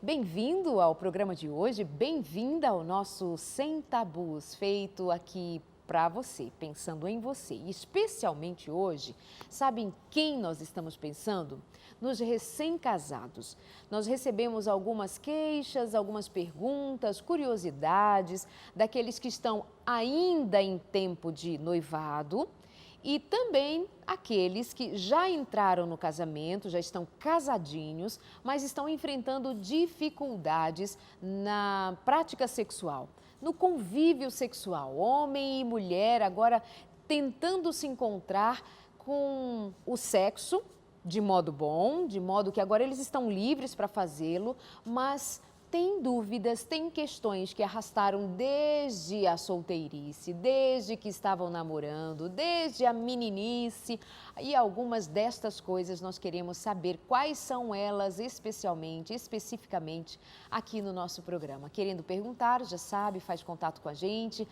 Bem-vindo ao programa de hoje, bem-vinda ao nosso Sem Tabus, feito aqui para você, pensando em você. E especialmente hoje, sabe em quem nós estamos pensando? Nos recém-casados. Nós recebemos algumas queixas, algumas perguntas, curiosidades daqueles que estão ainda em tempo de noivado e também aqueles que já entraram no casamento, já estão casadinhos, mas estão enfrentando dificuldades na prática sexual, no convívio sexual, homem e mulher agora tentando se encontrar com o sexo de modo bom, de modo que agora eles estão livres para fazê-lo, mas tem dúvidas, tem questões que arrastaram desde a solteirice, desde que estavam namorando, desde a meninice. E algumas destas coisas nós queremos saber quais são elas especialmente, especificamente aqui no nosso programa. Querendo perguntar, já sabe, faz contato com a gente.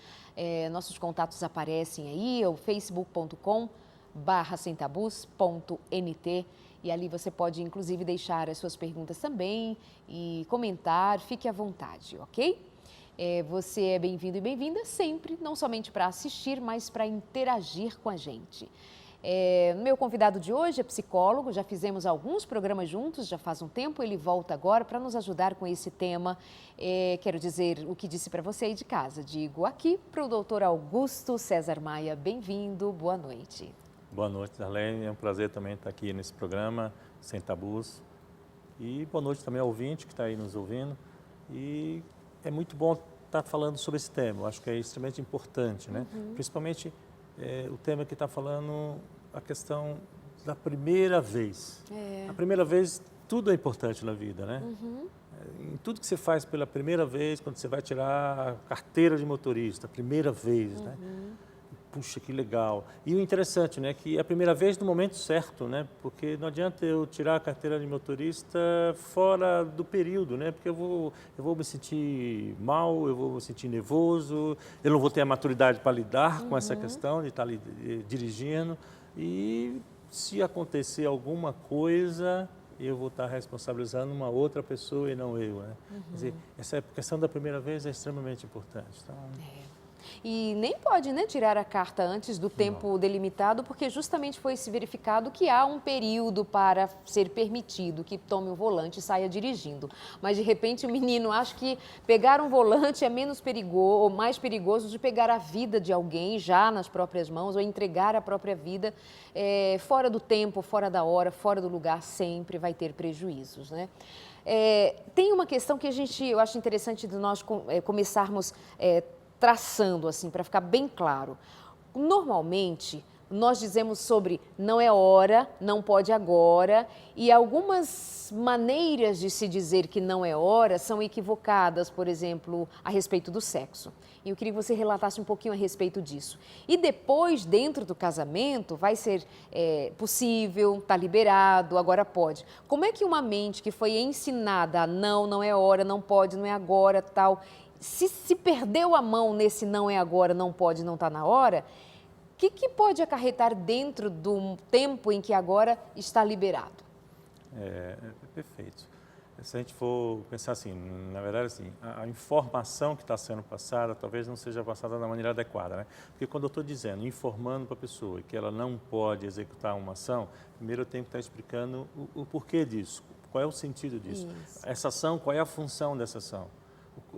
Nossos contatos aparecem aí, é o facebook.com/semtabus.nt. E ali você pode, inclusive, deixar as suas perguntas também e comentar, fique à vontade, ok? Você é bem-vindo e bem-vinda sempre, não somente para assistir, mas para interagir com a gente. Meu convidado de hoje é psicólogo, já fizemos alguns programas juntos, já faz um tempo, ele volta agora para nos ajudar com esse tema. Quero dizer o que disse para você aí de casa, digo aqui para o doutor Augusto César Maia, bem-vindo, boa noite. Boa noite, Darlene. É um prazer também estar aqui nesse programa, Sem Tabus. E boa noite também ao ouvinte que está aí nos ouvindo. E é muito bom estar falando sobre esse tema. Eu acho que é extremamente importante, né? Principalmente o tema que está falando, a questão da primeira vez. A primeira vez, tudo é importante na vida, né? Em tudo que você faz pela primeira vez, quando você vai tirar a carteira de motorista, a primeira vez, né? Puxa, que legal. E o interessante, né, que é a primeira vez no momento certo, né? Porque não adianta eu tirar a carteira de motorista fora do período, né? Porque eu vou me sentir mal, eu vou me sentir nervoso, eu não vou ter a maturidade para lidar com essa questão de estar ali dirigindo. E se acontecer alguma coisa, eu vou estar responsabilizando uma outra pessoa e não eu, né? Quer dizer, essa questão da primeira vez é extremamente importante. Então, E nem pode, né, tirar a carta antes do tempo delimitado, porque justamente foi se verificado que há um período para ser permitido que tome o volante e saia dirigindo. Mas, de repente, o menino acha que pegar um volante é menos perigoso, ou mais perigoso de pegar a vida de alguém já nas próprias mãos, ou entregar a própria vida fora do tempo, fora da hora, fora do lugar, sempre vai ter prejuízos, né? Tem uma questão que eu acho interessante de nós começarmos traçando assim, para ficar bem claro. Normalmente, nós dizemos sobre não é hora, não pode agora, e algumas maneiras de se dizer que não é hora são equivocadas, por exemplo, a respeito do sexo. E eu queria que você relatasse um pouquinho a respeito disso. E depois, dentro do casamento, vai ser possível, está liberado, agora pode. Como é que uma mente que foi ensinada a não é hora, não pode, não é agora, tal, se perdeu a mão nesse não é agora, não pode, não está na hora, o que pode acarretar dentro do tempo em que agora está liberado? Perfeito. Se a gente for pensar assim, na verdade, assim, a informação que está sendo passada talvez não seja passada da maneira adequada, né? Porque quando eu estou dizendo, informando para a pessoa que ela não pode executar uma ação, primeiro eu tenho que estar explicando o porquê disso, qual é o sentido disso. Isso. Essa ação, qual é a função dessa ação?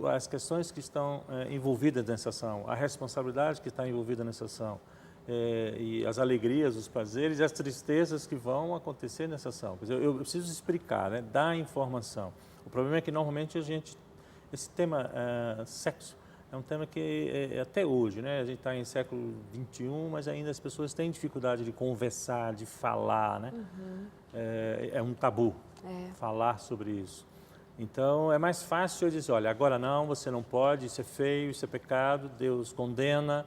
As questões que estão envolvidas nessa ação, a responsabilidade que está envolvida nessa ação, e as alegrias, os prazeres e as tristezas que vão acontecer nessa ação. Quer dizer, eu preciso explicar, né, dar informação. O problema é que normalmente esse tema sexo é um tema que até hoje, né, a gente está em século XXI, mas ainda as pessoas têm dificuldade de conversar, de falar, né? É um tabu falar sobre isso. Então, é mais fácil eu dizer, olha, agora não, você não pode, isso é feio, isso é pecado, Deus condena,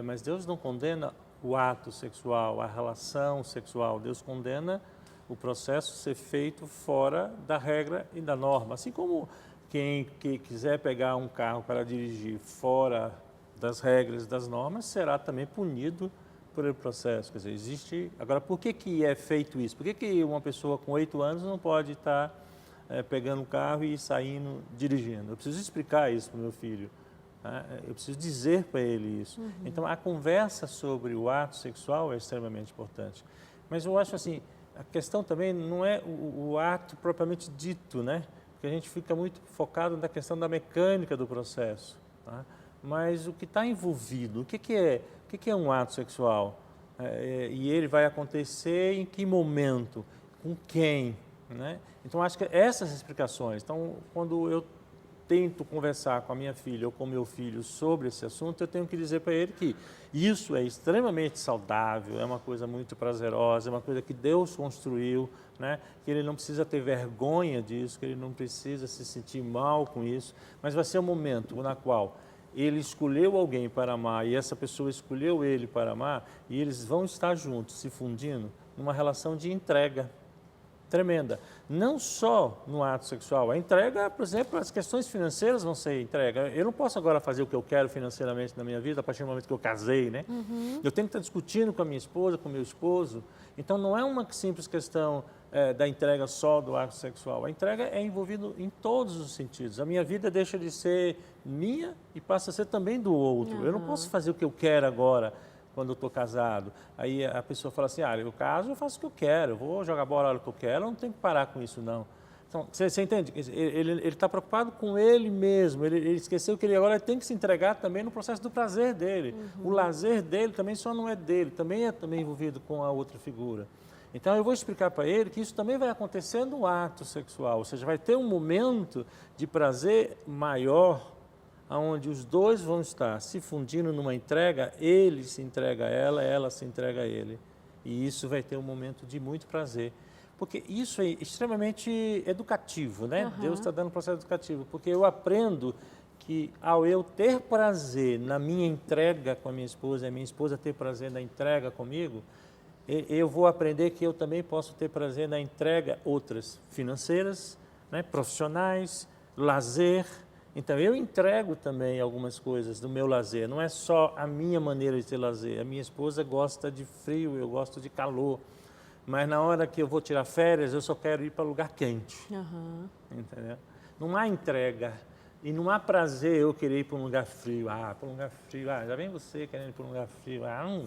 mas Deus não condena o ato sexual, a relação sexual, Deus condena o processo ser feito fora da regra e da norma. Assim como quem quiser pegar um carro para dirigir fora das regras e das normas, será também punido por esse processo. Quer dizer, existe... Agora, por que é feito isso? Por que uma pessoa com 8 anos não pode estar pegando o carro e saindo dirigindo. Eu preciso explicar isso para o meu filho. Tá? Eu preciso dizer para ele isso. Então, a conversa sobre o ato sexual é extremamente importante. Mas eu acho assim, a questão também não é o ato propriamente dito, né? Porque a gente fica muito focado na questão da mecânica do processo. Tá? Mas o que está envolvido, o que é um ato sexual? E ele vai acontecer em que momento? Com quem? Né? Então, acho que essas explicações. Então, quando eu tento conversar com a minha filha ou com o meu filho sobre esse assunto, eu tenho que dizer para ele que isso é extremamente saudável, é uma coisa muito prazerosa, é uma coisa que Deus construiu, né? Que ele não precisa ter vergonha disso, que ele não precisa se sentir mal com isso, mas vai ser um momento na qual ele escolheu alguém para amar e essa pessoa escolheu ele para amar e eles vão estar juntos, se fundindo, numa relação de entrega tremenda. Não só no ato sexual. A entrega, por exemplo, as questões financeiras vão ser entrega. Eu não posso agora fazer o que eu quero financeiramente na minha vida a partir do momento que eu casei, né? Eu tenho que estar discutindo com a minha esposa, com o meu esposo. Então, não é uma simples questão da entrega só do ato sexual. A entrega é envolvida em todos os sentidos. A minha vida deixa de ser minha e passa a ser também do outro. Eu não posso fazer o que eu quero agora, quando eu estou casado. Aí a pessoa fala assim, eu caso, eu faço o que eu quero, eu vou jogar bola a hora que eu quero, eu não tenho que parar com isso, não. Então, você entende? Ele está preocupado com ele mesmo, ele esqueceu que ele agora tem que se entregar também no processo do prazer dele. O lazer dele também só não é dele, também é também envolvido com a outra figura. Então, eu vou explicar para ele que isso também vai acontecer no ato sexual, ou seja, vai ter um momento de prazer maior, onde os dois vão estar se fundindo numa entrega, ele se entrega a ela se entrega a ele. E isso vai ter um momento de muito prazer. Porque isso é extremamente educativo, né? Deus está dando um processo educativo, porque eu aprendo que ao eu ter prazer na minha entrega com a minha esposa, e a minha esposa ter prazer na entrega comigo, eu vou aprender que eu também posso ter prazer na entrega outras, financeiras, né? Profissionais, lazer. Então, eu entrego também algumas coisas do meu lazer, não é só a minha maneira de ter lazer. A minha esposa gosta de frio, eu gosto de calor, mas na hora que eu vou tirar férias, eu só quero ir para lugar quente. Entendeu? Não há entrega e não há prazer eu querer ir para um lugar frio. Para um lugar frio, já vem você querendo ir para um lugar frio.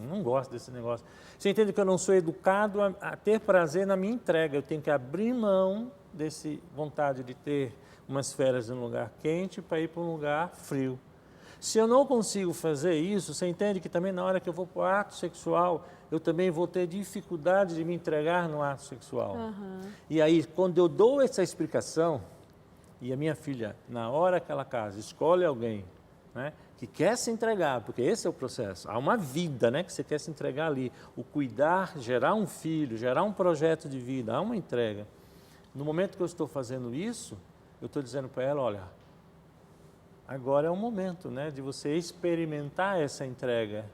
Não gosto desse negócio. Você entende que eu não sou educado a ter prazer na minha entrega, eu tenho que abrir mão desse vontade de ter umas férias em um lugar quente para ir para um lugar frio. Se eu não consigo fazer isso, você entende que também na hora que eu vou para o ato sexual, eu também vou ter dificuldade de me entregar no ato sexual. E aí, quando eu dou essa explicação, e a minha filha, na hora que ela casa, escolhe alguém, né, que quer se entregar, porque esse é o processo, há uma vida, né, que você quer se entregar ali, o cuidar, gerar um filho, gerar um projeto de vida, há uma entrega. No momento que eu estou fazendo isso, eu estou dizendo para ela, olha, agora é o momento, né, de você experimentar essa entrega.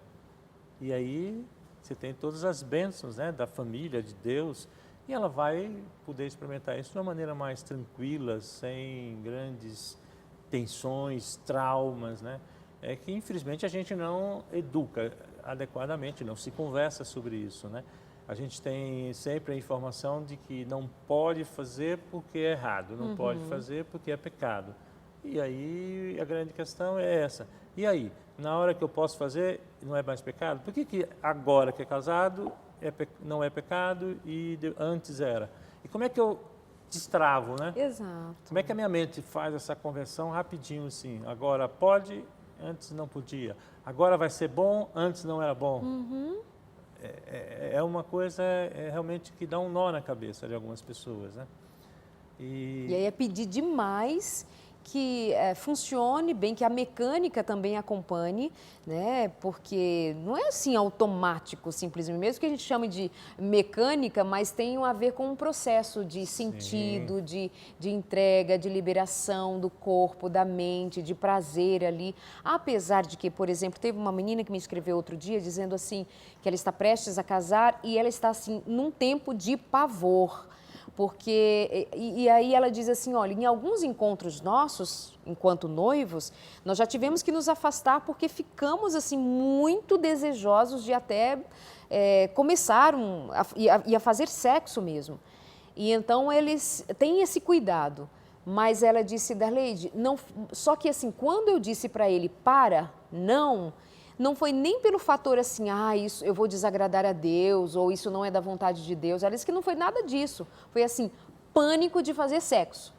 E aí você tem todas as bênçãos, né, da família, de Deus, e ela vai poder experimentar isso de uma maneira mais tranquila, sem grandes tensões, traumas, né? É que infelizmente a gente não educa adequadamente, não se conversa sobre isso, né? A gente tem sempre a informação de que não pode fazer porque é errado, não pode fazer porque é pecado. E aí a grande questão é essa. E aí, na hora que eu posso fazer, não é mais pecado? Por que agora que é casado não é pecado e antes era? E como é que eu destravo, né? Exato. Como é que a minha mente faz essa conversão rapidinho assim? Agora pode, antes não podia. Agora vai ser bom, antes não era bom. É uma coisa realmente que dá um nó na cabeça de algumas pessoas, né? E aí é pedir demais que funcione bem, que a mecânica também acompanhe, né? Porque não é assim automático, simplesmente, mesmo que a gente chame de mecânica, mas tem a ver com um processo de sentido, de entrega, de liberação do corpo, da mente, de prazer ali. Apesar de que, por exemplo, teve uma menina que me escreveu outro dia dizendo assim, que ela está prestes a casar e ela está assim, num tempo de pavor. Porque, e aí ela diz assim, olha, em alguns encontros nossos, enquanto noivos, nós já tivemos que nos afastar porque ficamos assim muito desejosos de até começar a fazer sexo mesmo. E então eles têm esse cuidado. Mas ela disse, Darleide, não, só que assim, quando eu disse para ele, não foi nem pelo fator assim, isso eu vou desagradar a Deus, ou isso não é da vontade de Deus. Ela disse que não foi nada disso. Foi assim, pânico de fazer sexo.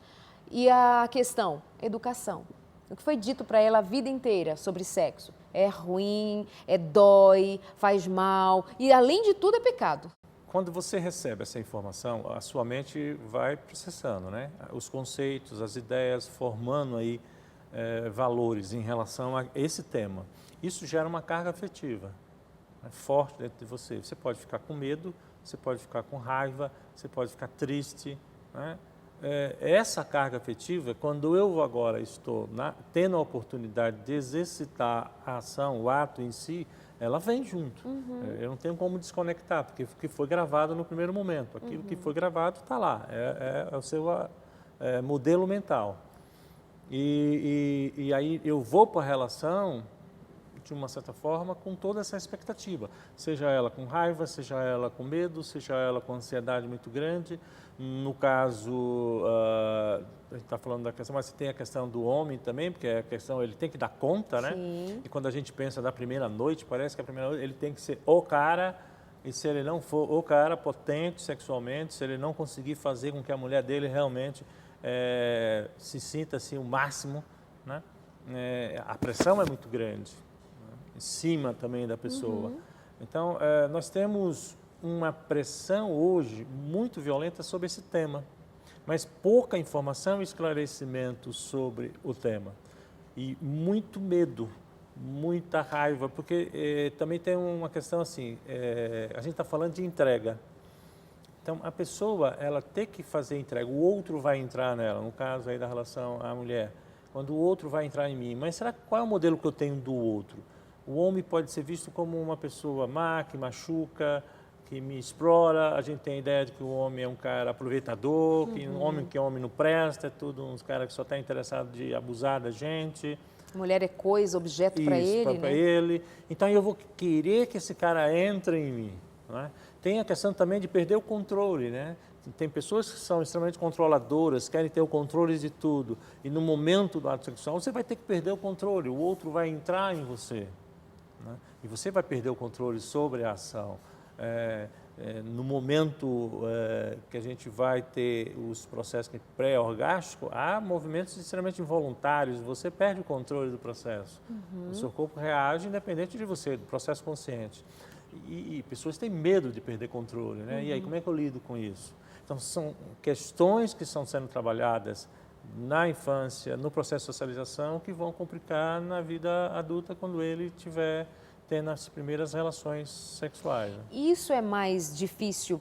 E a questão, educação. O que foi dito para ela a vida inteira sobre sexo? É ruim, dói, faz mal e, além de tudo, é pecado. Quando você recebe essa informação, a sua mente vai processando, né? Os conceitos, as ideias, formando aí valores em relação a esse tema. Isso gera uma carga afetiva, né, forte dentro de você. Você pode ficar com medo, você pode ficar com raiva, você pode ficar triste, né? Essa carga afetiva, quando eu agora estou tendo a oportunidade de exercitar a ação, o ato em si, ela vem junto. Eu não tenho como desconectar, porque foi gravado no primeiro momento. Aquilo que foi gravado está lá, é o seu modelo mental. E aí eu vou para a relação, de uma certa forma, com toda essa expectativa. Seja ela com raiva, seja ela com medo, seja ela com ansiedade muito grande. No caso, a gente está falando da questão, mas tem a questão do homem também, porque a questão, ele tem que dar conta, né? Sim. E quando a gente pensa da primeira noite, parece que a primeira noite ele tem que ser o cara, e se ele não for o cara potente sexualmente, se ele não conseguir fazer com que a mulher dele realmente se sinta assim o máximo, né? A pressão é muito grande, né? Em cima também da pessoa. Então, nós temos uma pressão hoje muito violenta sobre esse tema, mas pouca informação e esclarecimento sobre o tema. E muito medo, muita raiva, porque também tem uma questão assim, a gente está falando de entrega. Então, a pessoa, ela tem que fazer entrega, o outro vai entrar nela, no caso aí da relação à mulher, quando o outro vai entrar em mim. Mas qual é o modelo que eu tenho do outro? O homem pode ser visto como uma pessoa má, que machuca, que me explora. A gente tem a ideia de que o homem é um cara aproveitador, que um homem não presta, é tudo uns caras que só está interessado de abusar da gente. Mulher é coisa, objeto para ele, para né? ele. Então eu vou querer que esse cara entre em mim, né? Tem a questão também de perder o controle, né? Tem pessoas que são extremamente controladoras, querem ter o controle de tudo. E no momento do ato sexual, você vai ter que perder o controle, o outro vai entrar em você, né? E você vai perder o controle sobre a ação. No momento que a gente vai ter os processos pré-orgásticos, há movimentos extremamente involuntários, você perde o controle do processo. O seu corpo reage independente de você, do processo consciente. E pessoas têm medo de perder controle, né? E aí, como é que eu lido com isso? Então, são questões que estão sendo trabalhadas na infância, no processo de socialização, que vão complicar na vida adulta quando ele tiver tendo as primeiras relações sexuais, né? Isso é mais difícil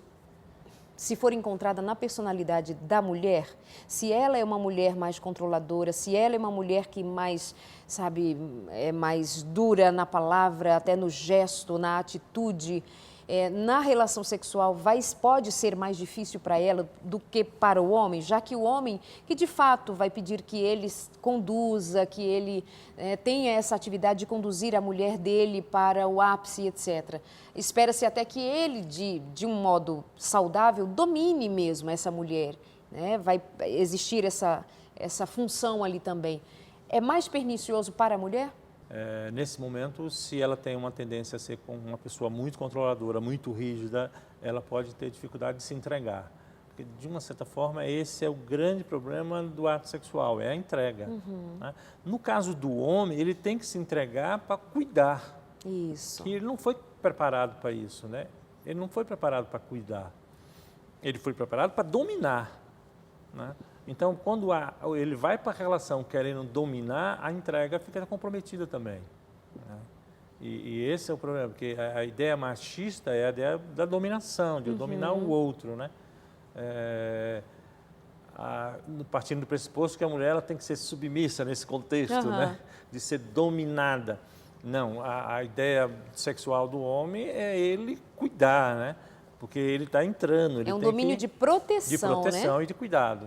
se for encontrada na personalidade da mulher? Se ela é uma mulher mais controladora, se ela é uma mulher que mais, sabe, é mais dura na palavra, até no gesto, na atitude, na relação sexual pode ser mais difícil para ela do que para o homem, já que o homem, que de fato vai pedir que ele conduza, que ele tenha essa atividade de conduzir a mulher dele para o ápice, etc. Espera-se até que ele, de um modo saudável, domine mesmo essa mulher, né? Vai existir essa função ali também. É mais pernicioso para a mulher? Nesse momento, se ela tem uma tendência a ser uma pessoa muito controladora, muito rígida, ela pode ter dificuldade de se entregar. Porque, de uma certa forma, esse é o grande problema do ato sexual, é a entrega, né? No caso do homem, ele tem que se entregar para cuidar. Isso. Que ele não foi preparado para isso, né? Ele não foi preparado para cuidar. Ele foi preparado para dominar, né? Então, quando ele vai para a relação querendo dominar, a entrega fica comprometida também, né? E esse é o problema, porque a ideia machista é a ideia da dominação, de eu dominar o outro, né? Partindo do pressuposto que a mulher ela tem que ser submissa nesse contexto, né? De ser dominada. Não, a ideia sexual do homem é ele cuidar, né? Porque ele está entrando. Ele é um tem domínio de proteção, né? E de cuidado.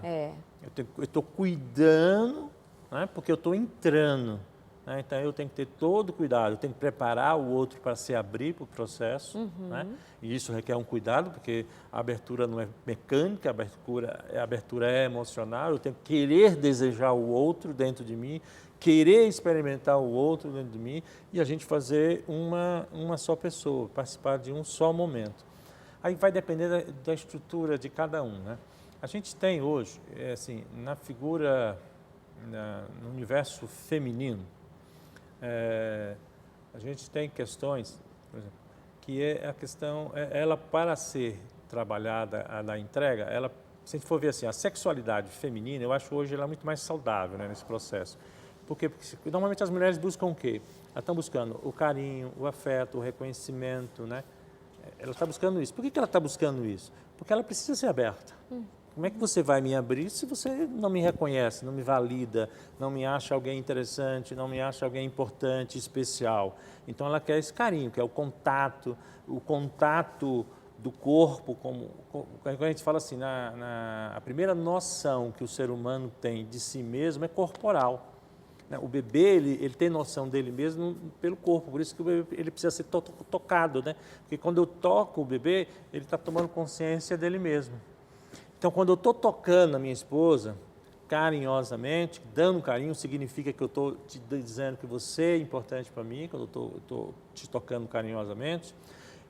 Eu estou cuidando, né? Porque eu estou entrando, né? Então eu tenho que ter todo o cuidado, eu tenho que preparar o outro para se abrir para o processo, né? E isso requer um cuidado, porque a abertura não é mecânica, a abertura é emocional, eu tenho que querer desejar o outro dentro de mim, querer experimentar o outro dentro de mim e a gente fazer uma só pessoa, participar de um só momento. Aí vai depender da estrutura de cada um, né? A gente tem hoje, assim, na figura, no universo feminino, a gente tem questões, por exemplo, que é a questão, ela para ser trabalhada na entrega, ela, se a gente for ver assim, a sexualidade feminina, eu acho hoje ela muito mais saudável, né, nesse processo. Por quê? Porque normalmente as mulheres buscam o quê? Elas estão buscando o carinho, o afeto, o reconhecimento, né? Ela está buscando isso. Por que ela está buscando isso? Porque ela precisa ser aberta. Como é que você vai me abrir se você não me reconhece, não me valida, não me acha alguém interessante, não me acha alguém importante, especial? Então ela quer esse carinho, quer o contato do corpo, quando a gente fala assim, a primeira noção que o ser humano tem de si mesmo é corporal. O bebê, ele tem noção dele mesmo pelo corpo, por isso que o bebê ele precisa ser tocado, né? Porque quando eu toco o bebê, ele está tomando consciência dele mesmo. Então, quando eu estou tocando a minha esposa, carinhosamente, dando carinho, significa que eu estou te dizendo que você é importante para mim, quando eu estou te tocando carinhosamente,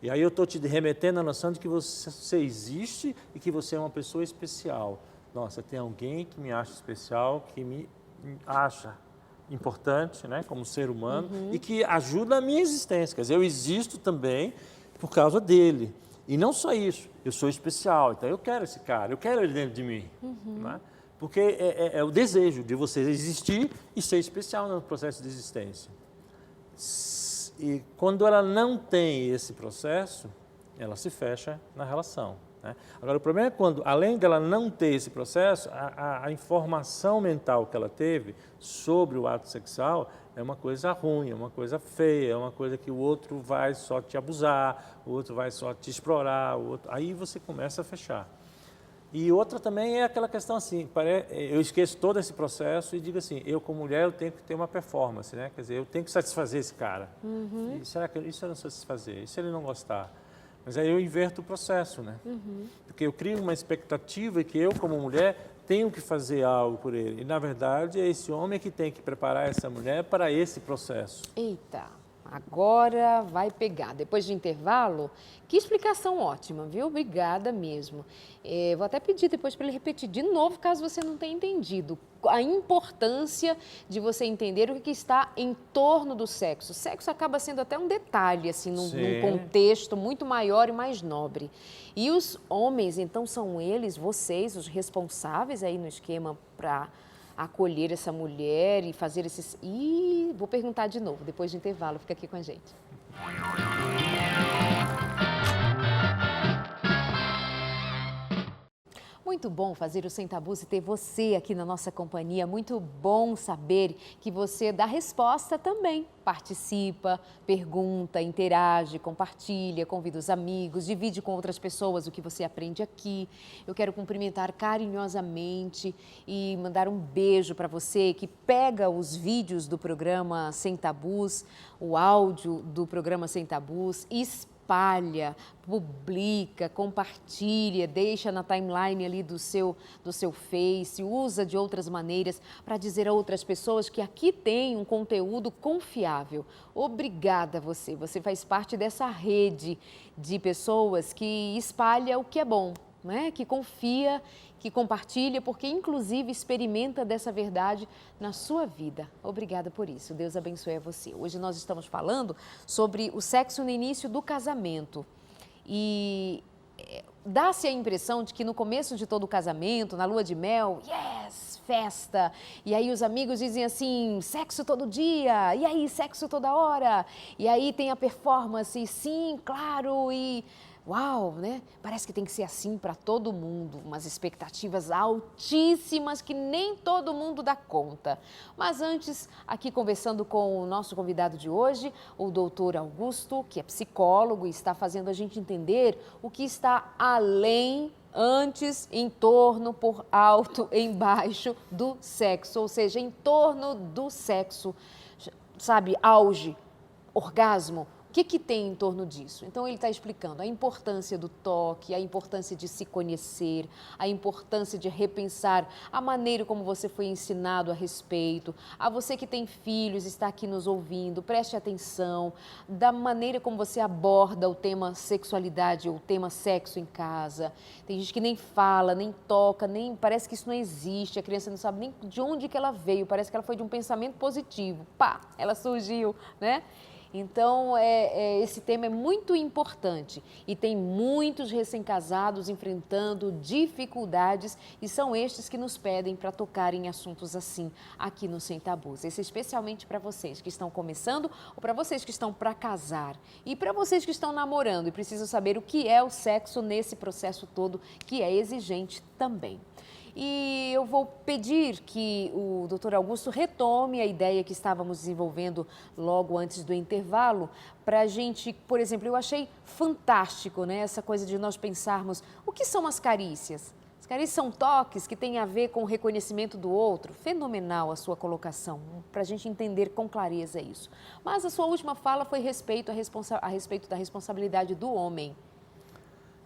e aí eu estou te remetendo à noção de que você existe e que você é uma pessoa especial. Nossa, tem alguém que me acha especial, que me acha importante, né, como ser humano, e que ajuda a minha existência. Quer dizer, eu existo também por causa dele. E não só isso, eu sou especial, então eu quero esse cara, eu quero ele dentro de mim. Né? Porque é o desejo de você existir e ser especial no processo de existência. E quando ela não tem esse processo, ela se fecha na relação. Né? Agora, o problema é quando, além dela não ter esse processo, a informação mental que ela teve sobre o ato sexual é uma coisa ruim, é uma coisa feia, é uma coisa que o outro vai só te abusar, o outro vai só te explorar, aí você começa a fechar. E outra também é aquela questão assim, eu esqueço todo esse processo e digo assim, eu como mulher eu tenho que ter uma performance, né? Quer dizer, eu tenho que satisfazer esse cara. E será que isso eu não satisfazer? E se ele não gostar? Mas aí eu inverto o processo, né? Porque eu crio uma expectativa que eu como mulher tenho que fazer algo por ele. E na verdade é esse homem que tem que preparar essa mulher para esse processo. Eita, agora vai pegar. Depois de intervalo, que explicação ótima, viu? Obrigada mesmo. Vou até pedir depois para ele repetir de novo, caso você não tenha entendido. A importância de você entender o que está em torno do sexo. O sexo acaba sendo até um detalhe, assim, num contexto muito maior e mais nobre. E os homens, então, são eles, vocês, os responsáveis aí no esquema para acolher essa mulher e fazer esses... vou perguntar de novo, depois do intervalo, fica aqui com a gente. Muito bom fazer o Sem Tabus e ter você aqui na nossa companhia. Muito bom saber que você dá resposta também. Participa, pergunta, interage, compartilha, convida os amigos, divide com outras pessoas o que você aprende aqui. Eu quero cumprimentar carinhosamente e mandar um beijo para você que pega os vídeos do programa Sem Tabus, o áudio do programa Sem Tabus e espalha, publica, compartilha, deixa na timeline ali do seu Face, usa de outras maneiras para dizer a outras pessoas que aqui tem um conteúdo confiável. Obrigada a você, você faz parte dessa rede de pessoas que espalha o que é bom, né? Que confia, que compartilha, porque inclusive experimenta dessa verdade na sua vida. Obrigada por isso, Deus abençoe a você. Hoje nós estamos falando sobre o sexo no início do casamento e dá-se a impressão de que no começo de todo o casamento, na lua de mel, yes, festa, e aí os amigos dizem assim, sexo todo dia, e aí sexo toda hora, e aí tem a performance, sim, claro, e... Uau, né? Parece que tem que ser assim para todo mundo, umas expectativas altíssimas que nem todo mundo dá conta. Mas antes, aqui conversando com o nosso convidado de hoje, o doutor Augusto, que é psicólogo e está fazendo a gente entender o que está além, antes, em torno, por alto, embaixo do sexo, ou seja, em torno do sexo. sabe, auge, orgasmo. O que tem em torno disso? Então, ele está explicando a importância do toque, a importância de se conhecer, a importância de repensar a maneira como você foi ensinado a respeito. A você que tem filhos, está aqui nos ouvindo, preste atenção da maneira como você aborda o tema sexualidade ou o tema sexo em casa. Tem gente que nem fala, nem toca, nem parece que isso não existe, a criança não sabe nem de onde que ela veio, parece que ela foi de um pensamento positivo. Pá, ela surgiu, né? Então, esse tema é muito importante e tem muitos recém-casados enfrentando dificuldades e são estes que nos pedem para tocar em assuntos assim aqui no Sem Tabus. Esse é especialmente para vocês que estão começando ou para vocês que estão para casar e para vocês que estão namorando e precisam saber o que é o sexo nesse processo todo que é exigente também. E eu vou pedir que o Dr. Augusto retome a ideia que estávamos desenvolvendo logo antes do intervalo, para a gente, por exemplo, eu achei fantástico, né, essa coisa de nós pensarmos o que são as carícias. As carícias são toques que têm a ver com o reconhecimento do outro. Fenomenal a sua colocação, para a gente entender com clareza isso. Mas a sua última fala foi a respeito da responsabilidade do homem.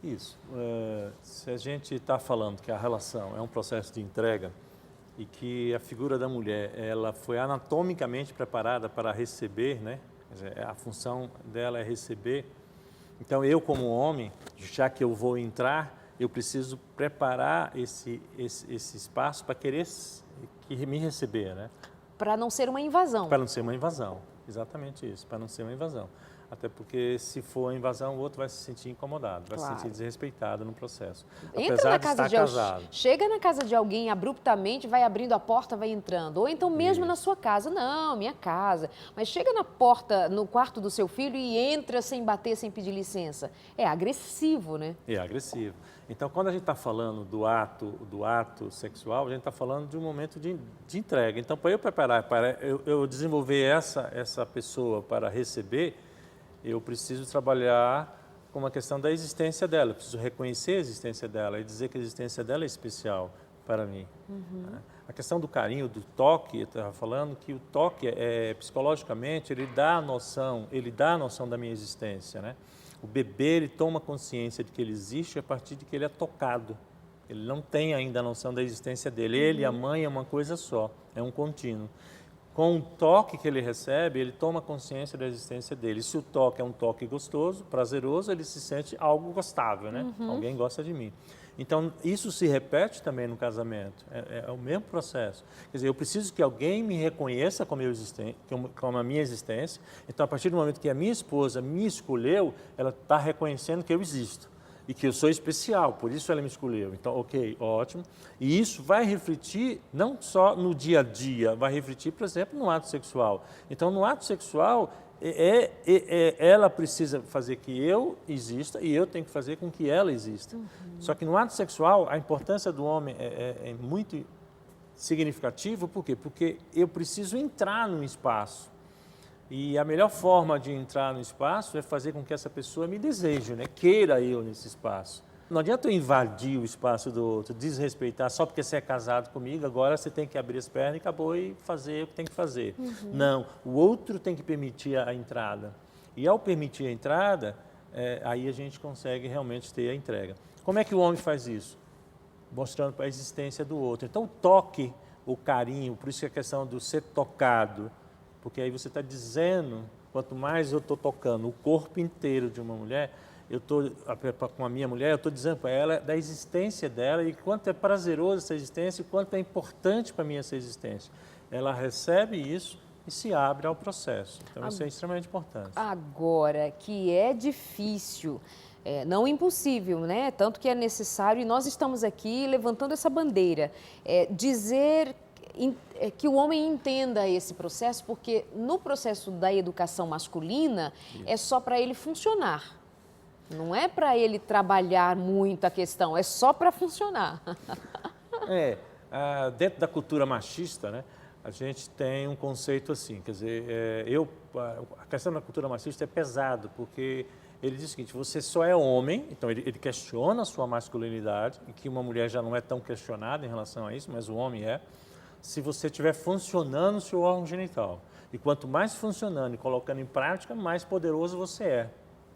Isso. Se a gente está falando que a relação é um processo de entrega e que a figura da mulher ela foi anatomicamente preparada para receber, né? Quer dizer, a função dela é receber. Então, eu como homem, já que eu vou entrar, eu preciso preparar esse espaço para querer que me receber, né? Para não ser uma invasão. Para não ser uma invasão, exatamente isso, para não ser uma invasão. Até porque, se for invasão, o outro vai se sentir incomodado, vai se sentir desrespeitado no processo. Entra na casa de alguém, chega na casa de alguém abruptamente, vai abrindo a porta, vai entrando. Ou então mesmo na sua casa. Não, minha casa. Mas chega na porta, no quarto do seu filho e entra sem bater, sem pedir licença. É agressivo, né? É agressivo. Então, quando a gente está falando do ato sexual, a gente está falando de um momento de entrega. Então, para eu preparar, para eu desenvolver essa pessoa para receber, eu preciso trabalhar com uma questão da existência dela, eu preciso reconhecer a existência dela e dizer que a existência dela é especial para mim. A questão do carinho, do toque, eu estava falando que o toque, psicologicamente, ele dá a noção da minha existência, né? O bebê, ele toma consciência de que ele existe a partir de que ele é tocado. Ele não tem ainda a noção da existência dele. Ele e a mãe é uma coisa só, é um contínuo. Com o toque que ele recebe, ele toma consciência da existência dele. Se o toque é um toque gostoso, prazeroso, ele se sente algo gostável, né? Alguém gosta de mim. Então, isso se repete também no casamento. É o mesmo processo. Quer dizer, eu preciso que alguém me reconheça como a minha existência. Então, a partir do momento que a minha esposa me escolheu, ela está reconhecendo que eu existo e que eu sou especial, por isso ela me escolheu. Então, ok, ótimo. E isso vai refletir não só no dia a dia, vai refletir, por exemplo, no ato sexual. Então, no ato sexual, ela precisa fazer que eu exista e eu tenho que fazer com que ela exista. Só que no ato sexual, a importância do homem é muito significativa. Por quê? Porque eu preciso entrar num espaço. E a melhor forma de entrar no espaço é fazer com que essa pessoa me deseje, né? Queira eu nesse espaço. Não adianta eu invadir o espaço do outro, desrespeitar, só porque você é casado comigo, agora você tem que abrir as pernas e acabou e fazer o que tem que fazer. Não, o outro tem que permitir a entrada. E ao permitir a entrada, aí a gente consegue realmente ter a entrega. Como é que o homem faz isso? Mostrando a existência do outro. Então o toque, o carinho, por isso que a questão do ser tocado, porque aí você está dizendo, quanto mais eu estou tocando o corpo inteiro de uma mulher, com a minha mulher, eu estou dizendo para ela da existência dela e quanto é prazeroso essa existência e quanto é importante para mim essa existência. Ela recebe isso e se abre ao processo. Então, isso é extremamente importante. Agora, que é difícil, não impossível, né? Tanto que é necessário, e nós estamos aqui levantando essa bandeira, dizer que o homem entenda esse processo, porque no processo da educação masculina é só para ele funcionar. Não é para ele trabalhar muito a questão, é só para funcionar. Dentro da cultura machista, né, a gente tem um conceito assim, quer dizer, a questão da cultura machista é pesado, porque ele diz o seguinte: você só é homem, então ele questiona a sua masculinidade, e que uma mulher já não é tão questionada em relação a isso, mas o homem é, se você estiver funcionando o seu órgão genital. E quanto mais funcionando e colocando em prática, mais poderoso você é.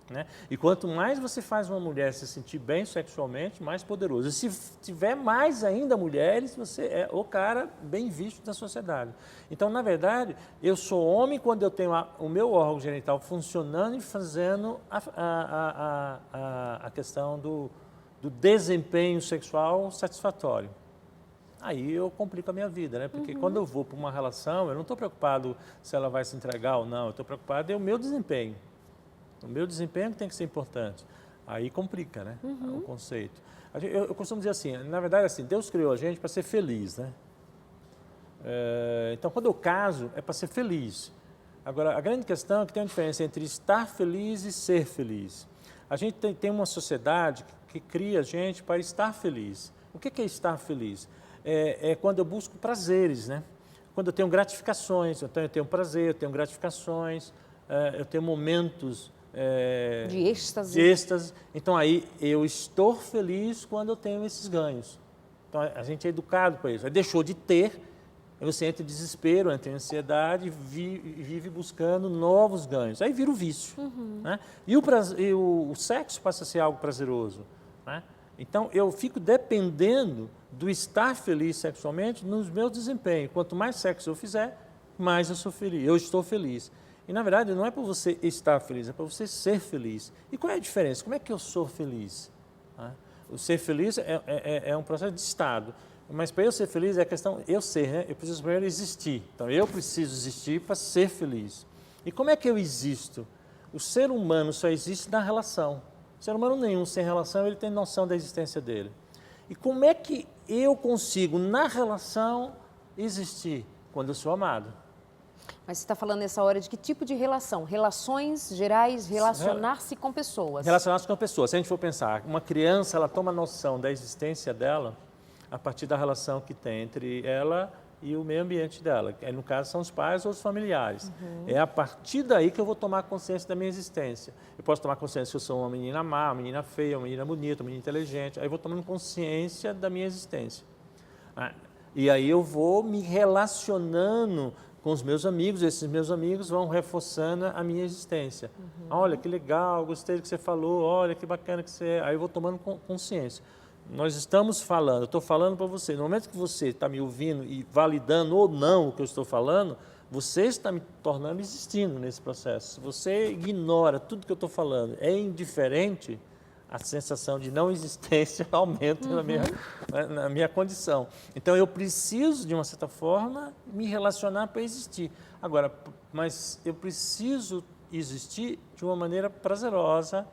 Né? E quanto mais você faz uma mulher se sentir bem sexualmente, mais poderoso. E se tiver mais ainda mulheres, você é o cara bem visto da sociedade. Então, na verdade, eu sou homem quando eu tenho o meu órgão genital funcionando e fazendo a questão do desempenho sexual satisfatório. Aí eu complico a minha vida, né? Porque quando eu vou para uma relação, eu não estou preocupado se ela vai se entregar ou não, eu estou preocupado é o meu desempenho. O meu desempenho tem que ser importante. Aí complica, né? O conceito. Eu costumo dizer assim, na verdade, assim, Deus criou a gente para ser feliz, né? Então, quando eu caso, é para ser feliz. Agora, a grande questão é que tem uma diferença entre estar feliz e ser feliz. A gente tem uma sociedade que cria a gente para estar feliz. O que é estar feliz? É quando eu busco prazeres, né? Quando eu tenho gratificações, então eu tenho prazer, eu tenho gratificações, eu tenho momentos de êxtase. Então aí eu estou feliz quando eu tenho esses ganhos. Então a gente é educado para isso. Aí deixou de ter, aí você entra em desespero, entra em ansiedade, vive buscando novos ganhos. Aí vira o vício. Né? E o sexo passa a ser algo prazeroso. Né? Então eu fico dependendo do estar feliz sexualmente nos meus desempenhos. Quanto mais sexo eu fizer, mais eu sou feliz. Eu estou feliz. E, na verdade, não é para você estar feliz, é para você ser feliz. E qual é a diferença? Como é que eu sou feliz? O ser feliz é um processo de estado. Mas, para eu ser feliz, é a questão eu ser, né? Eu preciso primeiro existir. Então, eu preciso existir para ser feliz. E como é que eu existo? O ser humano só existe na relação. O ser humano nenhum, sem relação, ele tem noção da existência dele. E como é que eu consigo, na relação, existir? Quando eu sou amado. Mas você está falando nessa hora de que tipo de relação? Relações gerais, relacionar-se com pessoas. Relacionar-se com pessoas. Se a gente for pensar, uma criança, ela toma noção da existência dela a partir da relação que tem entre ela e o meio ambiente dela. No caso, são os pais ou os familiares. É a partir daí que eu vou tomar consciência da minha existência. Eu posso tomar consciência que eu sou uma menina má, uma menina feia, uma menina bonita, uma menina inteligente. Aí eu vou tomando consciência da minha existência. E aí eu vou me relacionando com os meus amigos, esses meus amigos vão reforçando a minha existência. Olha, que legal, gostei do que você falou, olha, que bacana que você é. Aí eu vou tomando consciência. Nós estamos falando, eu estou falando para você, no momento que você está me ouvindo e validando ou não o que eu estou falando, você está me tornando existindo nesse processo. Se você ignora tudo que eu estou falando, é indiferente, a sensação de não existência aumenta na minha condição. Então, eu preciso, de uma certa forma, me relacionar para existir. Agora, mas eu preciso existir de uma maneira prazerosa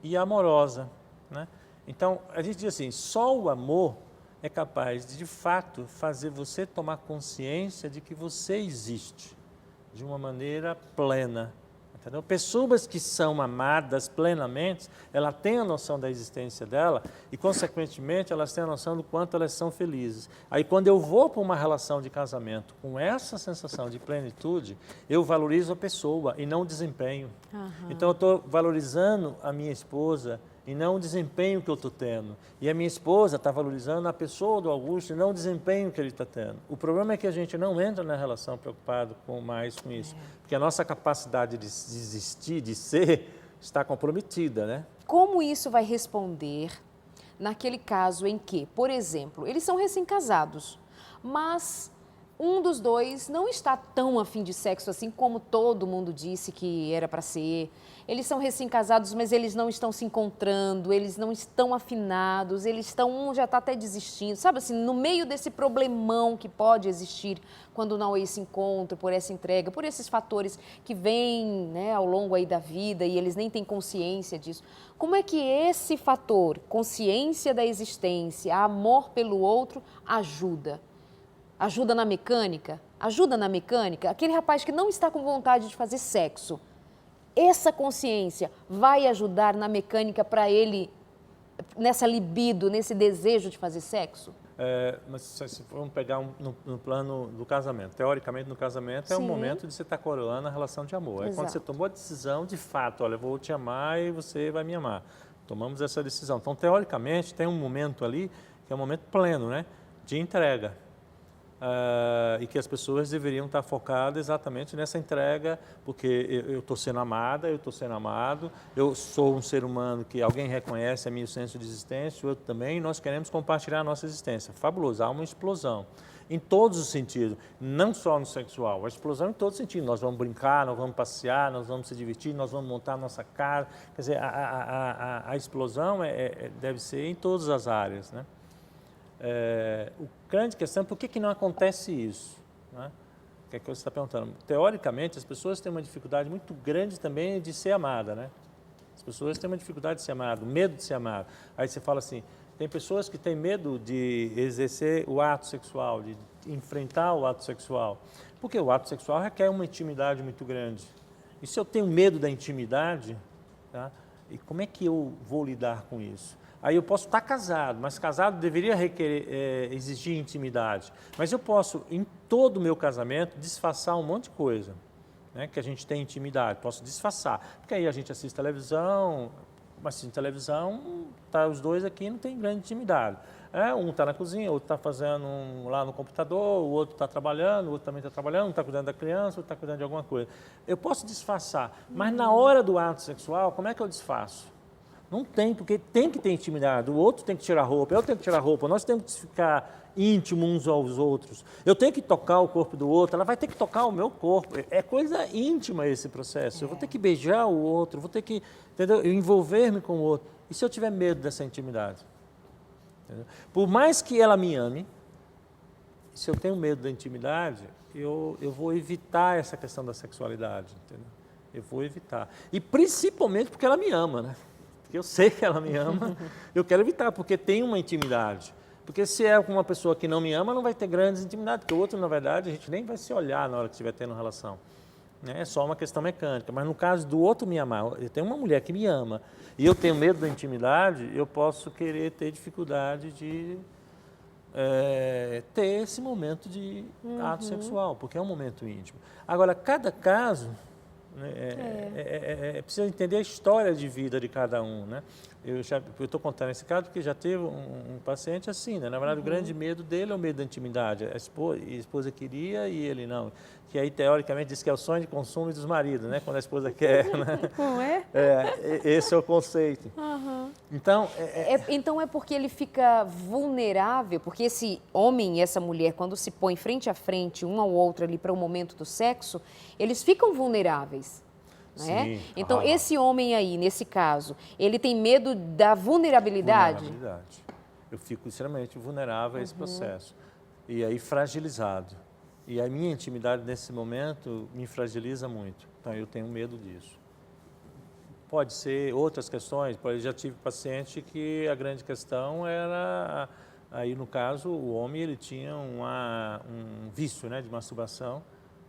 e amorosa. Né? Então, a gente diz assim, só o amor é capaz de fato, fazer você tomar consciência de que você existe de uma maneira plena. Entendeu? Pessoas que são amadas plenamente, ela tem a noção da existência dela e, consequentemente, elas têm a noção do quanto elas são felizes. Aí, quando eu vou para uma relação de casamento com essa sensação de plenitude, eu valorizo a pessoa e não o desempenho. Então, eu estou valorizando a minha esposa e não o desempenho que eu estou tendo. E a minha esposa está valorizando a pessoa do Augusto e não o desempenho que ele está tendo. O problema é que a gente não entra na relação preocupado mais com isso, porque a nossa capacidade de existir, de ser, está comprometida, né? Como isso vai responder naquele caso em que, por exemplo, eles são recém-casados, mas um dos dois não está tão afim de sexo assim como todo mundo disse que era para ser. Eles são recém-casados, mas eles não estão se encontrando, eles não estão afinados, um já está até desistindo. Sabe assim, no meio desse problemão que pode existir quando não há esse encontro, por essa entrega, por esses fatores que vêm, né, ao longo aí da vida e eles nem têm consciência disso. Como é que esse fator, consciência da existência, amor pelo outro, ajuda? Ajuda na mecânica? Ajuda na mecânica? Aquele rapaz que não está com vontade de fazer sexo, essa consciência vai ajudar na mecânica para ele, nessa libido, nesse desejo de fazer sexo? Mas se vamos pegar no plano do casamento, teoricamente no casamento é o momento de você estar coroando a relação de amor. É quando você tomou a decisão de fato, olha, eu vou te amar e você vai me amar. Tomamos essa decisão. Então, teoricamente, tem um momento ali que é um momento pleno, né, de entrega. e que as pessoas deveriam estar focadas exatamente nessa entrega, porque eu estou sendo amada, eu estou sendo amado, eu sou um ser humano que alguém reconhece a meu senso de existência, o outro também, e nós queremos compartilhar a nossa existência. Fabuloso, há uma explosão. Em todos os sentidos, não só no sexual, a explosão em todos os sentidos. Nós vamos brincar, nós vamos passear, nós vamos se divertir, nós vamos montar a nossa casa. Quer dizer, a explosão deve ser em todas as áreas, né? O grande questão é por que não acontece isso, né? O que é que você está perguntando? Teoricamente, as pessoas têm uma dificuldade muito grande também de ser amada, né? As pessoas têm uma dificuldade de ser amado, medo de ser amado. Aí você fala assim, tem pessoas que têm medo de exercer o ato sexual, de enfrentar o ato sexual, porque o ato sexual requer uma intimidade muito grande. E se eu tenho medo da intimidade, tá? E como é que eu vou lidar com isso? Aí eu posso estar casado, mas casado deveria requerer, exigir intimidade. Mas eu posso, em todo o meu casamento, disfarçar um monte de coisa, né, que a gente tem intimidade. Posso disfarçar, porque aí a gente assiste televisão, tá os dois aqui, não tem grande intimidade. Um está na cozinha, o outro está fazendo lá no computador, o outro está trabalhando, o outro também está trabalhando, um está cuidando da criança, o outro está cuidando de alguma coisa. Eu posso disfarçar, mas na hora do ato sexual, como é que eu disfarço? Não tem, porque tem que ter intimidade. O outro tem que tirar roupa, eu tenho que tirar roupa, nós temos que ficar íntimos uns aos outros. Eu tenho que tocar o corpo do outro, ela vai ter que tocar o meu corpo. É coisa íntima esse processo. Eu vou ter que beijar o outro, vou ter que, entendeu? Envolver-me com o outro. E se eu tiver medo dessa intimidade? Entendeu? Por mais que ela me ame, se eu tenho medo da intimidade, eu vou evitar essa questão da sexualidade. Entendeu? Eu vou evitar. E principalmente porque ela me ama, né? Porque eu sei que ela me ama, eu quero evitar, porque tem uma intimidade. Porque se é com uma pessoa que não me ama, não vai ter grandes intimidades, porque o outro, na verdade, a gente nem vai se olhar na hora que estiver tendo relação. É só uma questão mecânica. Mas no caso do outro me amar, eu tenho uma mulher que me ama, e eu tenho medo da intimidade, eu posso querer ter dificuldade de ter esse momento de ato sexual, porque é um momento íntimo. Agora, cada caso... precisa entender a história de vida de cada um, né? Eu estou contando esse caso porque já teve um paciente assim, né? Na verdade, o grande medo dele é o medo da intimidade. A esposa queria e ele não. Que aí, teoricamente, diz que é o sonho de consumo dos maridos, né? Quando a esposa quer, né? Não é? Esse é o conceito. Então, então é porque ele fica vulnerável, porque esse homem e essa mulher, quando se põem frente a frente, um ao outro ali para o momento do sexo, eles ficam vulneráveis. Né? Sim, Então, esse homem aí, nesse caso, ele tem medo da vulnerabilidade? Vulnerabilidade. Eu fico extremamente vulnerável a esse processo. E aí, fragilizado. E a minha intimidade nesse momento me fragiliza muito. Então, eu tenho medo disso. Pode ser outras questões. Já tive paciente que a grande questão era... Aí, no caso, o homem ele tinha um vício, né, de masturbação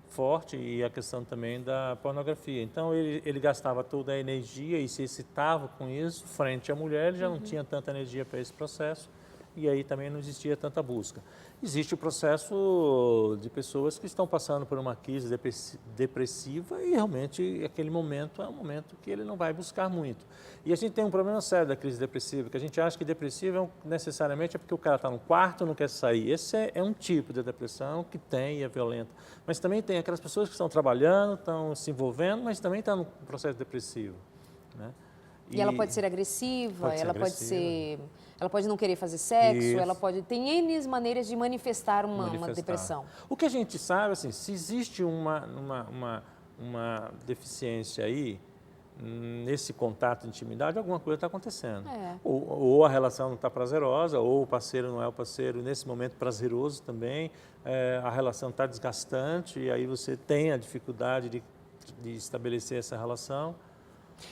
forte e a questão também da pornografia. Então, ele gastava toda a energia e se excitava com isso. Frente à mulher, ele já não tinha tanta energia para esse processo e aí também não existia tanta busca. Existe o processo de pessoas que estão passando por uma crise depressiva e realmente aquele momento é um momento que ele não vai buscar muito. E a gente tem um problema sério da crise depressiva, que a gente acha que depressiva necessariamente é porque o cara está no quarto e não quer sair. Esse é um tipo de depressão que tem e é violenta. Mas também tem aquelas pessoas que estão trabalhando, estão se envolvendo, mas também estão no processo depressivo, né? E ela pode ser agressiva, ela pode não querer fazer sexo, ela pode... Tem N maneiras de manifestar uma depressão. O que a gente sabe, assim, se existe uma deficiência aí, nesse contato de intimidade, alguma coisa está acontecendo. Ou a relação não está prazerosa, ou o parceiro não é o parceiro nesse momento prazeroso também, a relação está desgastante, e aí você tem a dificuldade de estabelecer essa relação.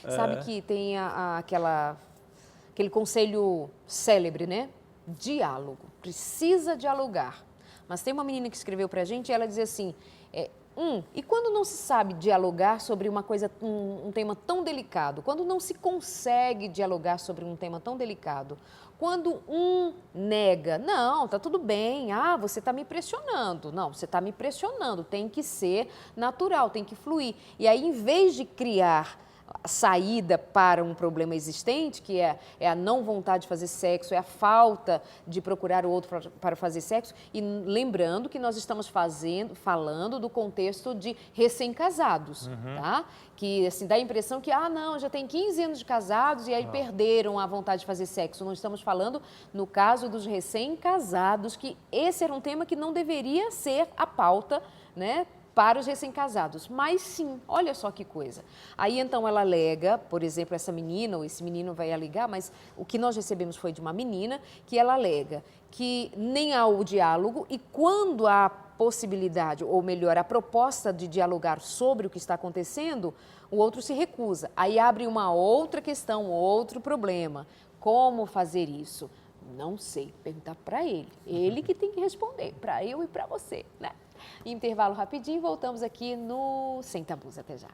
Sabe que tem aquele conselho célebre, né? Diálogo. Precisa dialogar. Mas tem uma menina que escreveu pra gente e ela dizia assim, e quando não se sabe dialogar sobre uma coisa, um tema tão delicado? Quando não se consegue dialogar sobre um tema tão delicado? Quando um nega, não, tá tudo bem, você tá me pressionando. Não, você tá me pressionando, tem que ser natural, tem que fluir. E aí, em vez de criar saída para um problema existente, que é a não vontade de fazer sexo, é a falta de procurar o outro para fazer sexo. E lembrando que nós estamos falando do contexto de recém-casados, tá? Que assim, dá a impressão que, não, já tem 15 anos de casados e aí perderam a vontade de fazer sexo. Não estamos falando no caso dos recém-casados, que esse era um tema que não deveria ser a pauta, né, para os recém-casados, mas sim, olha só que coisa. Aí então ela alega, por exemplo, essa menina, ou esse menino vai alegar, mas o que nós recebemos foi de uma menina, que ela alega que nem há o diálogo e quando há possibilidade, ou melhor, a proposta de dialogar sobre o que está acontecendo, o outro se recusa. Aí abre uma outra questão, outro problema. Como fazer isso? Não sei, perguntar para ele. Ele que tem que responder, para eu e para você, né? Intervalo rapidinho, voltamos aqui no Sem Tabus. Até já.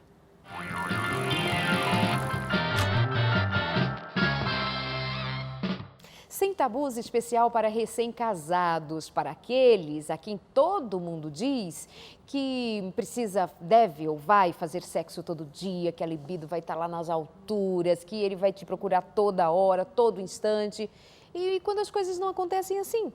Sem Tabus especial para recém-casados, para aqueles a quem todo mundo diz que precisa, deve ou vai fazer sexo todo dia, que a libido vai estar lá nas alturas, que ele vai te procurar toda hora, todo instante. E quando as coisas não acontecem assim?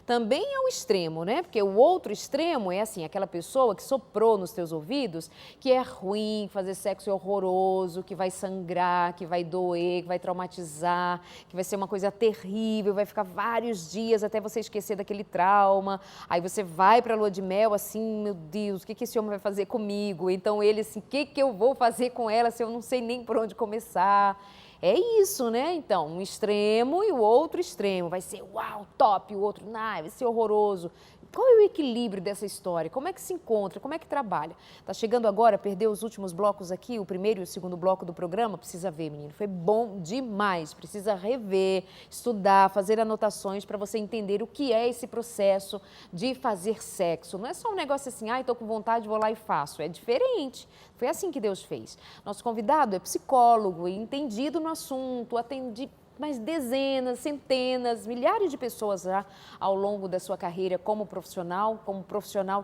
Também é o extremo, né? Porque o outro extremo é assim, aquela pessoa que soprou nos teus ouvidos que é ruim, fazer sexo é horroroso, que vai sangrar, que vai doer, que vai traumatizar, que vai ser uma coisa terrível, vai ficar vários dias até você esquecer daquele trauma. Aí você vai para a lua de mel assim, meu Deus, o que esse homem vai fazer comigo? Então ele assim, o que eu vou fazer com ela se eu não sei nem por onde começar? É isso, né? Então, um extremo e o outro extremo. Vai ser uau, top, o outro, vai ser horroroso. Qual é o equilíbrio dessa história? Como é que se encontra? Como é que trabalha? Tá chegando agora, perdeu os últimos blocos aqui, o primeiro e o segundo bloco do programa? Precisa ver, menino. Foi bom demais. Precisa rever, estudar, fazer anotações para você entender o que é esse processo de fazer sexo. Não é só um negócio assim, tô com vontade, vou lá e faço. É diferente. Foi assim que Deus fez. Nosso convidado é psicólogo e entendido no assunto, atende mais dezenas, centenas, milhares de pessoas já ao longo da sua carreira como profissional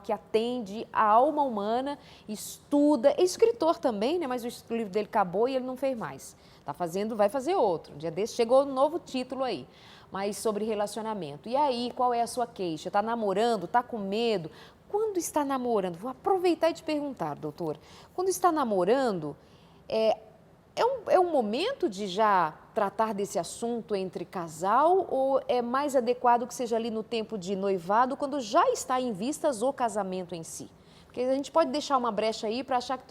que atende a alma humana, estuda, é escritor também, né? Mas o livro dele acabou e ele não fez mais. Vai fazer outro. Um dia desse chegou um novo título aí, mas sobre relacionamento. E aí, qual é a sua queixa? Está namorando? Está com medo? Quando está namorando, vou aproveitar e te perguntar, doutor, quando está namorando, é um momento de já tratar desse assunto entre casal ou é mais adequado que seja ali no tempo de noivado, quando já está em vistas o casamento em si? Porque a gente pode deixar uma brecha aí para achar que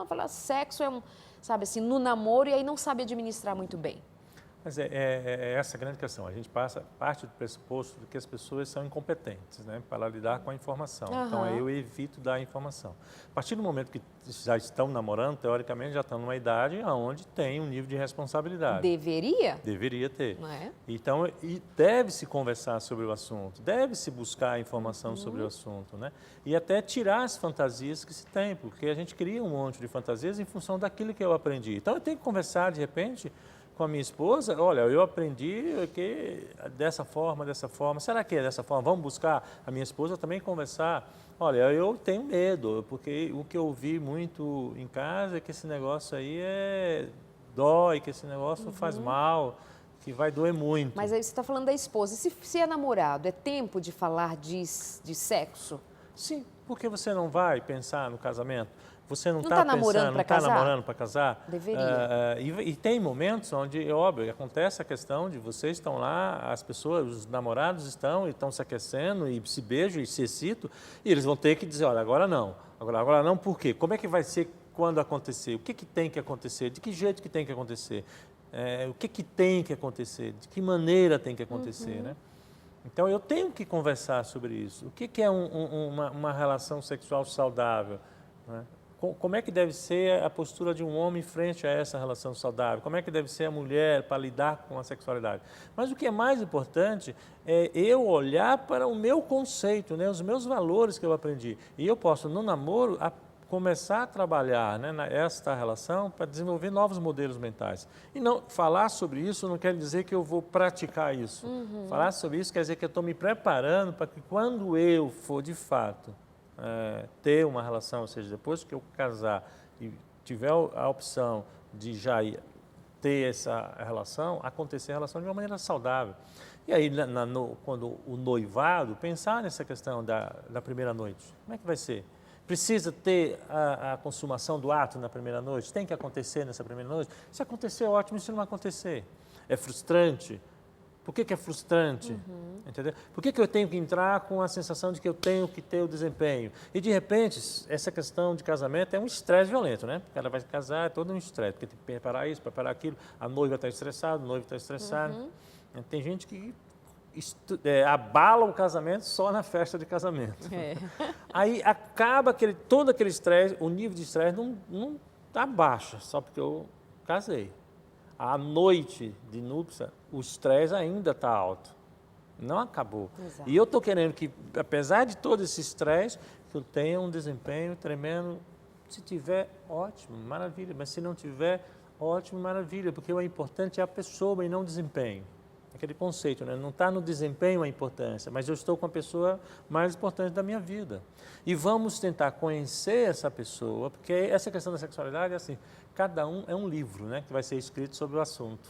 falar sexo sabe assim, no namoro e aí não sabe administrar muito bem. Mas é essa a grande questão. A gente parte do pressuposto de que as pessoas são incompetentes, né, para lidar com a informação. Então, eu evito dar informação. A partir do momento que já estão namorando, teoricamente, já estão numa idade onde tem um nível de responsabilidade. Deveria? Deveria ter. Não é? Então, deve-se conversar sobre o assunto, deve-se buscar informação sobre o assunto, né? E até tirar as fantasias que se tem, porque a gente cria um monte de fantasias em função daquilo que eu aprendi. Então, eu tenho que conversar, de repente, com a minha esposa, olha, eu aprendi que dessa forma, será que é dessa forma? Vamos buscar a minha esposa também conversar. Olha, eu tenho medo, porque o que eu ouvi muito em casa é que esse negócio aí dói, que esse negócio faz mal, que vai doer muito. Mas aí você está falando da esposa, e se é namorado, é tempo de falar de sexo? Sim, porque você não vai pensar no casamento? Você não está namorando para casar? Deveria. E tem momentos onde, óbvio, acontece a questão de vocês estão lá, as pessoas, os namorados estão se aquecendo e se beijam e se excitam, e eles vão ter que dizer, olha, agora não. Agora não, por quê? Como é que vai ser quando acontecer? O que tem que acontecer? De que jeito que tem que acontecer? O que tem que acontecer? De que maneira tem que acontecer, né? Então, eu tenho que conversar sobre isso. O que é uma relação sexual saudável, né? Como é que deve ser a postura de um homem frente a essa relação saudável? Como é que deve ser a mulher para lidar com a sexualidade? Mas o que é mais importante é eu olhar para o meu conceito, né, os meus valores que eu aprendi. E eu posso, no namoro, começar a trabalhar, né, esta relação para desenvolver novos modelos mentais. E não falar sobre isso não quer dizer que eu vou praticar isso. Falar sobre isso quer dizer que eu estou me preparando para que quando eu for, de fato, ter uma relação, ou seja, depois que eu casar e tiver a opção de já ter essa relação, acontecer a relação de uma maneira saudável. E aí, quando o noivado, pensar nessa questão da primeira noite. Como é que vai ser? Precisa ter a consumação do ato na primeira noite? Tem que acontecer nessa primeira noite? Se acontecer, ótimo. Se não acontecer, é frustrante. Por que é frustrante? Entendeu? Por que eu tenho que entrar com a sensação de que eu tenho que ter o desempenho? E, de repente, essa questão de casamento é um estresse violento, né? Porque ela vai casar, é todo um estresse, porque tem que preparar isso, preparar aquilo. A noiva está estressada, o noivo está estressado. Tem gente que abala o casamento só na festa de casamento. Aí acaba todo aquele estresse, o nível de estresse não abaixa, só porque eu casei. À noite de núpcia, o estresse ainda está alto. Não acabou. Exato. E eu estou querendo que, apesar de todo esse estresse, que eu tenha um desempenho tremendo. Se tiver, ótimo, maravilha. Mas se não tiver, ótimo, maravilha. Porque o importante é a pessoa e não o desempenho. Aquele conceito, né? Não está no desempenho a importância, mas eu estou com a pessoa mais importante da minha vida. E vamos tentar conhecer essa pessoa, porque essa questão da sexualidade é assim, cada um é um livro, né, que vai ser escrito sobre o assunto.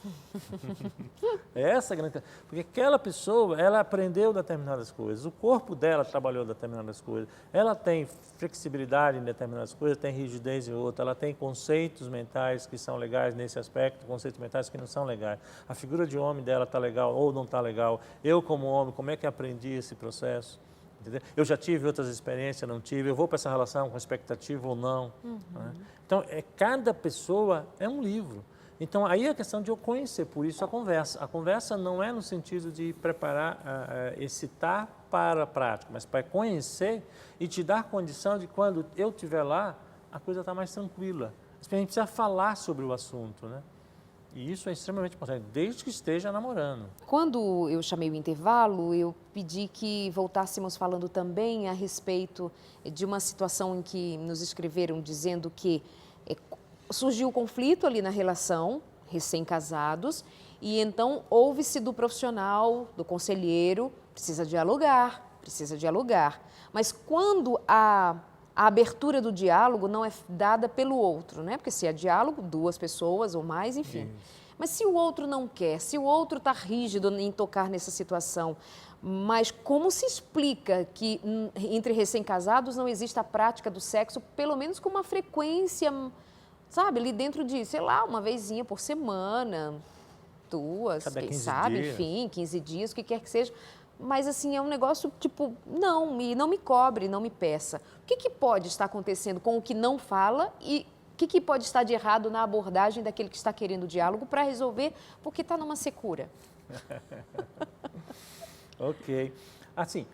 É essa a grande questão. Porque aquela pessoa, ela aprendeu determinadas coisas, o corpo dela trabalhou determinadas coisas, ela tem flexibilidade em determinadas coisas, tem rigidez em outra, ela tem conceitos mentais que são legais nesse aspecto, conceitos mentais que não são legais. A figura de homem dela está legal ou não está legal. Eu, como homem, como é que aprendi esse processo? Entendeu? Eu já tive outras experiências, não tive, eu vou para essa relação com expectativa ou não. Né? Então, cada pessoa é um livro. Então, aí é a questão de eu conhecer, por isso a conversa. A conversa não é no sentido de preparar, excitar para a prática, mas para conhecer e te dar condição de quando eu estiver lá, a coisa está mais tranquila. A gente precisa falar sobre o assunto, né? E isso é extremamente importante, desde que esteja namorando. Quando eu chamei o intervalo, eu pedi que voltássemos falando também a respeito de uma situação em que nos escreveram dizendo que surgiu conflito ali na relação, recém-casados, e então ouve-se do profissional, do conselheiro, precisa dialogar. Mas quando a abertura do diálogo não é dada pelo outro, né? Porque se é diálogo, duas pessoas ou mais, enfim. Mas se o outro não quer, se o outro está rígido em tocar nessa situação, mas como se explica que entre recém-casados não existe a prática do sexo, pelo menos com uma frequência, sabe, ali dentro de, sei lá, uma vezinha por semana, duas, quem sabe, dias. Enfim, 15 dias, o que quer que seja. Mas, assim, é um negócio, tipo, não me cobre, não me peça. O que pode estar acontecendo com o que não fala e o que pode estar de errado na abordagem daquele que está querendo diálogo para resolver, porque está numa secura? Ok. Assim,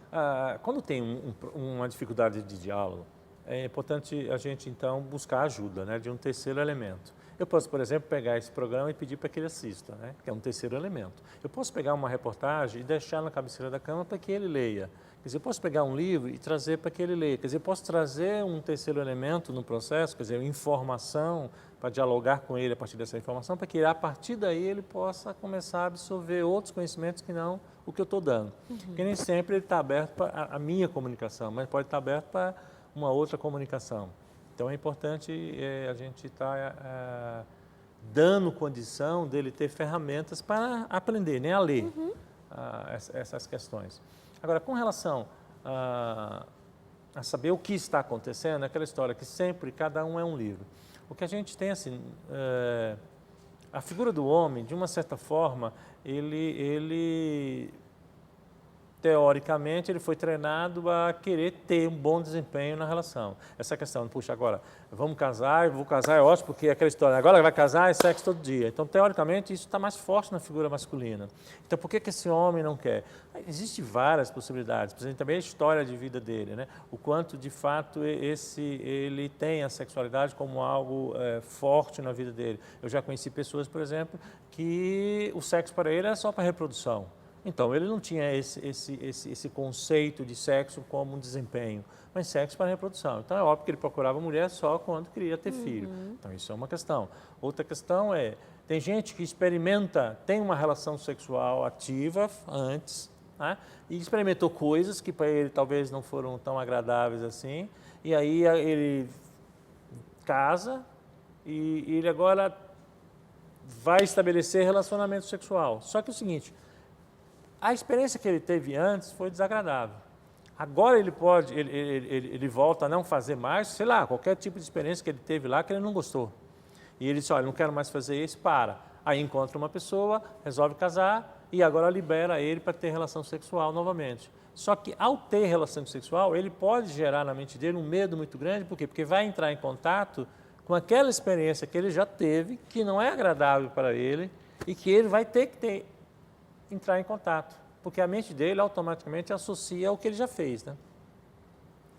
quando tem uma dificuldade de diálogo, é importante a gente, então, buscar ajuda, né, de um terceiro elemento. Eu posso, por exemplo, pegar esse programa e pedir para que ele assista, né? Que é um terceiro elemento. Eu posso pegar uma reportagem e deixar na cabeceira da cama para que ele leia. Quer dizer, eu posso pegar um livro e trazer para que ele leia. Quer dizer, eu posso trazer um terceiro elemento no processo, quer dizer, informação, para dialogar com ele a partir dessa informação, para que a partir daí ele possa começar a absorver outros conhecimentos que não o que eu estou dando. Porque nem sempre ele está aberto para a minha comunicação, mas pode estar aberto para uma outra comunicação. Então, é importante a gente estar dando condição dele ter ferramentas para aprender, né, a ler essas questões. Agora, com relação a saber o que está acontecendo, é aquela história que sempre cada um é um livro. O que a gente tem, assim, a figura do homem, de uma certa forma, ele teoricamente, ele foi treinado a querer ter um bom desempenho na relação. Essa questão, puxa, agora, vamos casar, vou casar, é ótimo, porque é aquela história, agora vai casar, é sexo todo dia. Então, teoricamente, isso está mais forte na figura masculina. Então, por que esse homem não quer? Existem várias possibilidades, por exemplo, também a história de vida dele, né? O quanto, de fato, ele tem a sexualidade como algo forte na vida dele. Eu já conheci pessoas, por exemplo, que o sexo para ele era só para reprodução. Então, ele não tinha esse conceito de sexo como um desempenho, mas sexo para reprodução. Então, é óbvio que ele procurava mulher só quando queria ter filho. Então, isso é uma questão. Outra questão é, tem gente que tem uma relação sexual ativa antes, né? E experimentou coisas que para ele talvez não foram tão agradáveis assim, e aí ele casa e ele agora vai estabelecer relacionamento sexual. Só que é o seguinte, a experiência que ele teve antes foi desagradável. Agora ele volta a não fazer mais, sei lá, qualquer tipo de experiência que ele teve lá que ele não gostou. E ele disse, olha, não quero mais fazer isso, para. Aí encontra uma pessoa, resolve casar e agora libera ele para ter relação sexual novamente. Só que ao ter relação sexual, ele pode gerar na mente dele um medo muito grande, por quê? Porque vai entrar em contato com aquela experiência que ele já teve, que não é agradável para ele e que ele vai ter que entrar em contato, porque a mente dele automaticamente associa ao que ele já fez, né?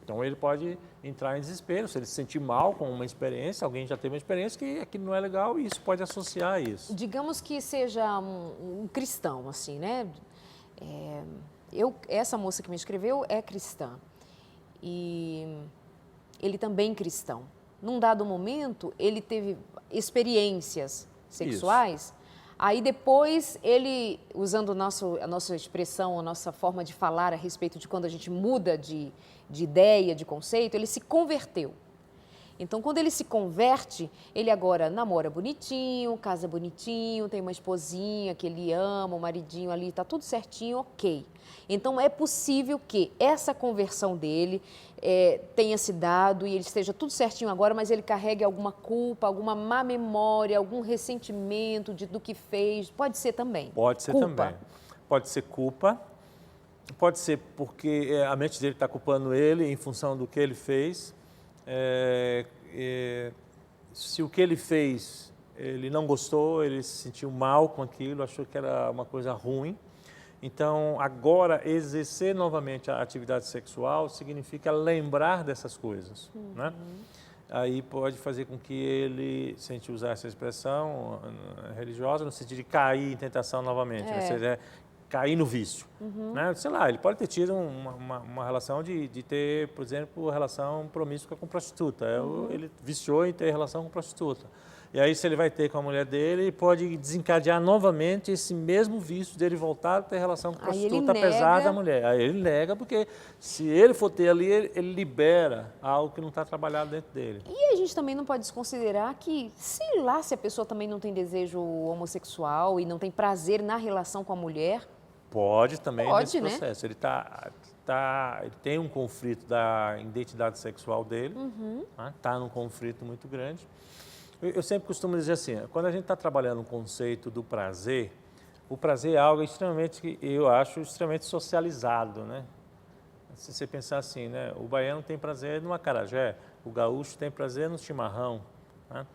Então ele pode entrar em desespero, se ele se sentir mal com uma experiência, alguém já teve uma experiência que aquilo não é legal e isso pode associar a isso. Digamos que seja um cristão, assim, né? Essa moça que me escreveu é cristã e ele também cristão. Num dado momento, ele teve experiências sexuais, isso. Aí depois ele, usando a nossa expressão, a nossa forma de falar a respeito de quando a gente muda de ideia, de conceito, ele se converteu. Então, quando ele se converte, ele agora namora bonitinho, casa bonitinho, tem uma esposinha que ele ama, um maridinho ali, está tudo certinho, ok. Então, é possível que essa conversão dele tenha se dado e ele esteja tudo certinho agora, mas ele carregue alguma culpa, alguma má memória, algum ressentimento do que fez. Pode ser também. Pode ser culpa. Também. Pode ser culpa, pode ser porque a mente dele está culpando ele em função do que ele fez. Se o que ele fez, ele não gostou, ele se sentiu mal com aquilo, achou que era uma coisa ruim. Então, agora, exercer novamente a atividade sexual significa lembrar dessas coisas, né? Aí pode fazer com que ele, se a gente usar essa expressão religiosa, no sentido de cair em tentação novamente, né? Ou seja, cair no vício, né? Sei lá, ele pode ter tido uma relação de ter, por exemplo, relação promíscua com prostituta. Ele viciou em ter relação com prostituta. E aí, se ele vai ter com a mulher dele, ele pode desencadear novamente esse mesmo vício dele voltar a ter relação com prostituta, apesar da mulher. Aí ele nega, porque se ele for ter ali, ele libera algo que não está trabalhado dentro dele. E a gente também não pode desconsiderar que, sei lá, se a pessoa também não tem desejo homossexual e não tem prazer na relação com a mulher. Pode também nesse né? processo. Ele ele tem um conflito da identidade sexual dele, está num conflito muito grande. Eu sempre costumo dizer assim, quando a gente está trabalhando o conceito do prazer, o prazer é algo extremamente, eu acho, extremamente socializado, né? Se você pensar assim, né? O baiano tem prazer no acarajé, o gaúcho tem prazer no chimarrão, né?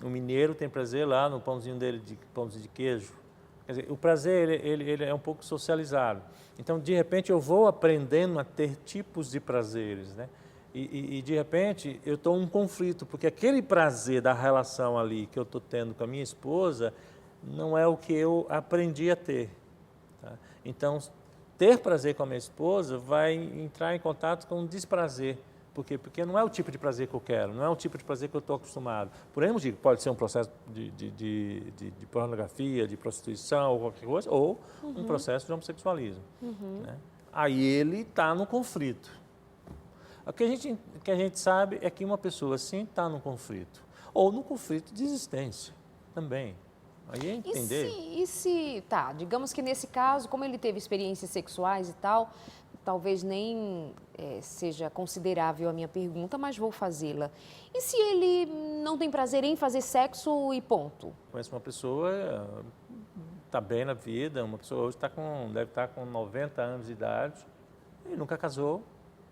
O mineiro tem prazer lá no pãozinho dele, pãozinho de queijo. Quer dizer, o prazer, ele é um pouco socializado. Então, de repente, eu vou aprendendo a ter tipos de prazeres, né? E de repente, eu estou em um conflito, porque aquele prazer da relação ali que eu estou tendo com a minha esposa não é o que eu aprendi a ter. Tá? Então, ter prazer com a minha esposa vai entrar em contato com um desprazer. Por quê? Porque não é o tipo de prazer que eu quero, não é o tipo de prazer que eu estou acostumado. Por exemplo, pode ser um processo de pornografia, de prostituição ou qualquer coisa, ou um processo de homossexualismo. Né? Aí ele está no conflito. O que a gente sabe é que uma pessoa assim está no conflito, ou no conflito de existência também. Aí é entender. Tá, digamos que nesse caso, como ele teve experiências sexuais e tal, talvez nem seja considerável a minha pergunta, mas vou fazê-la. E se ele não tem prazer em fazer sexo e ponto? Conheço uma pessoa, está bem na vida, uma pessoa hoje deve estar com 90 anos de idade e nunca casou.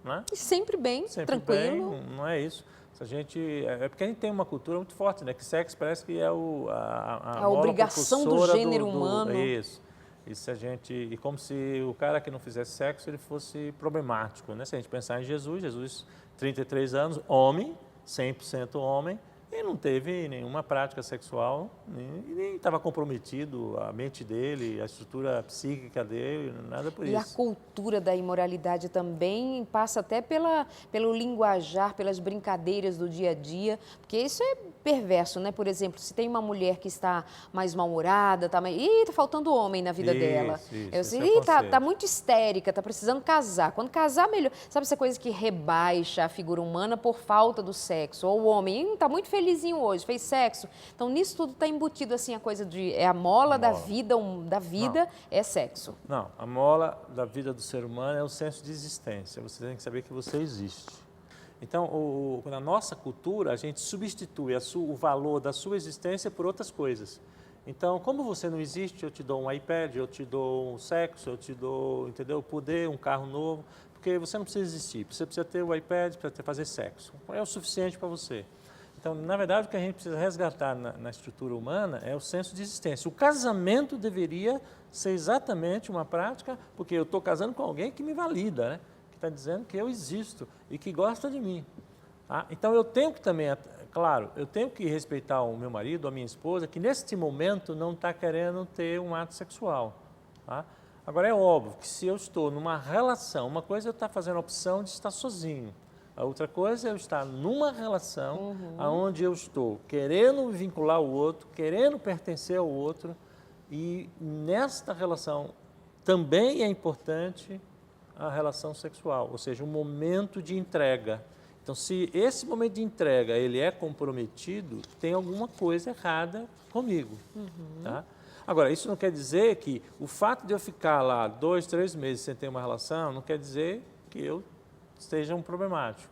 Né? E sempre bem, sempre tranquilo. Bem, não é isso. É porque a gente tem uma cultura muito forte, né? Que sexo parece que é a obrigação do gênero humano. Isso. E como se o cara que não fizesse sexo ele fosse problemático, né? Se a gente pensar em Jesus, 33 anos, homem, 100% homem, e não teve nenhuma prática sexual, nem estava comprometido a mente dele, a estrutura psíquica dele, nada por isso. E a cultura da imoralidade também passa até pelo linguajar, pelas brincadeiras do dia a dia, porque isso é perverso, né? Por exemplo, se tem uma mulher que está mais mal-humorada, tá faltando homem na vida dela. Tá muito histérica, tá precisando casar. Quando casar, melhor. Sabe essa coisa que rebaixa a figura humana por falta do sexo? Ou o homem, tá muito feliz felizinho hoje, fez sexo. Então, nisso tudo está embutido assim a coisa de é a mola da vida, é sexo. Não, a mola da vida do ser humano é o senso de existência. Você tem que saber que você existe. Então, na nossa cultura, a gente substitui o valor da sua existência por outras coisas. Então, como você não existe, eu te dou um iPad, eu te dou um sexo, eu te dou, entendeu, o poder, um carro novo, porque você não precisa existir. Você precisa ter o iPad para fazer sexo. É o suficiente para você. Então, na verdade, o que a gente precisa resgatar na estrutura humana é o senso de existência. O casamento deveria ser exatamente uma prática, porque eu estou casando com alguém que me valida, né? Que está dizendo que eu existo e que gosta de mim. Tá? Então, eu tenho que também, claro, eu tenho que respeitar o meu marido, a minha esposa, que neste momento não está querendo ter um ato sexual. Tá? Agora, é óbvio que se eu estou numa relação, uma coisa é eu estar fazendo a opção de estar sozinho. A outra coisa é eu estar numa relação onde eu estou querendo vincular o outro, querendo pertencer ao outro, e nesta relação também é importante a relação sexual, ou seja, um momento de entrega. Então, se esse momento de entrega ele é comprometido, tem alguma coisa errada comigo. Tá? Agora, isso não quer dizer que o fato de eu ficar lá 2, 3 meses sem ter uma relação, não quer dizer que eu seja um problemático.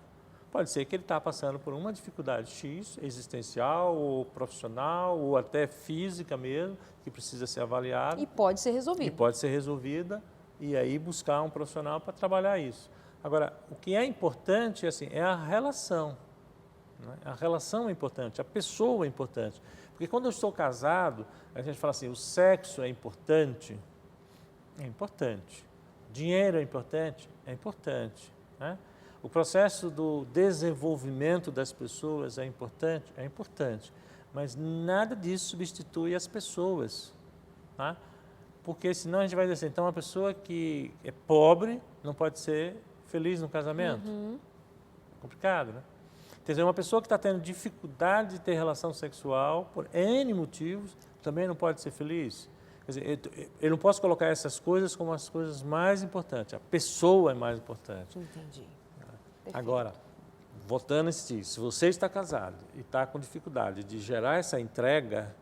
Pode ser que ele está passando por uma dificuldade X, existencial, ou profissional, ou até física mesmo, que precisa ser avaliada. E pode ser resolvida. E pode ser resolvida, e aí buscar um profissional para trabalhar isso. Agora, o que é importante assim, é a relação. Né? A relação é importante, a pessoa é importante. Porque quando eu estou casado, a gente fala assim, o sexo é importante. É importante. Dinheiro é importante? É importante. Né? O processo do desenvolvimento das pessoas é importante? É importante. Mas nada disso substitui as pessoas. Tá? Porque senão a gente vai dizer assim, então uma pessoa que é pobre não pode ser feliz no casamento. É complicado, né? Quer dizer, uma pessoa que está tendo dificuldade de ter relação sexual, por N motivos, também não pode ser feliz. Quer dizer, eu não posso colocar essas coisas como as coisas mais importantes. A pessoa é mais importante. Entendi. Agora, voltando a insistir, se você está casado e está com dificuldade de gerar essa entrega,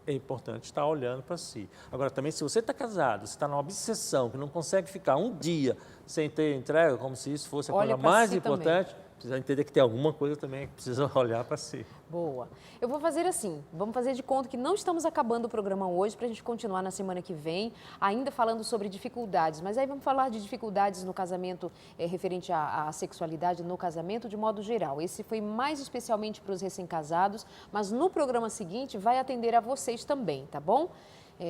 é importante estar olhando para si. Agora, também, se você está casado, você está numa obsessão, que não consegue ficar um dia sem ter entrega, como se isso fosse a coisa mais importante, precisa entender que tem alguma coisa também que precisa olhar para si. Boa. Eu vou fazer assim, vamos fazer de conta que não estamos acabando o programa hoje para a gente continuar na semana que vem, ainda falando sobre dificuldades, mas aí vamos falar de dificuldades no casamento, referente à sexualidade no casamento de modo geral. Esse foi mais especialmente para os recém-casados, mas no programa seguinte vai atender a vocês também, tá bom?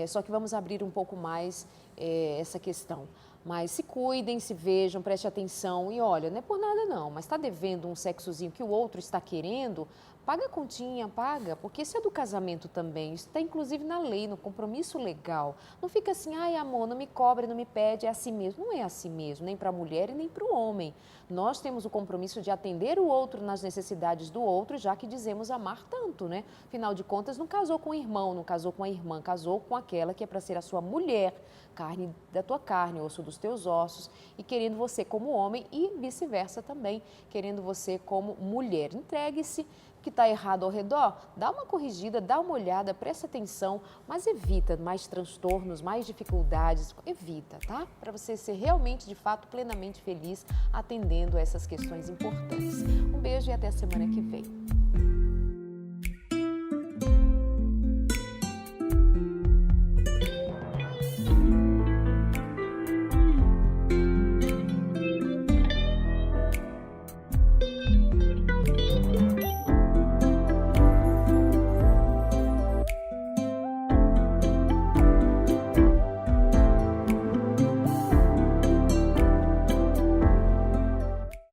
Só que vamos abrir um pouco mais essa questão. Mas se cuidem, se vejam, preste atenção e olha, não é por nada não, mas está devendo um sexozinho que o outro está querendo, paga a continha, paga, porque isso é do casamento também, isso está inclusive na lei, no compromisso legal. Não fica assim, ai amor, não me cobre, não me pede, é assim mesmo. Não é assim mesmo, nem para a mulher e nem para o homem. Nós temos o compromisso de atender o outro nas necessidades do outro, já que dizemos amar tanto, né? Afinal de contas, não casou com o irmão, não casou com a irmã, casou com aquela que é para ser a sua mulher, carne da tua carne, osso dos teus ossos, e querendo você como homem e vice-versa também, querendo você como mulher. Entregue-se. Que está errado ao redor, dá uma corrigida, dá uma olhada, presta atenção, mas evita mais transtornos, mais dificuldades, evita, tá? Para você ser realmente, de fato, plenamente feliz atendendo a essas questões importantes. Um beijo e até a semana que vem.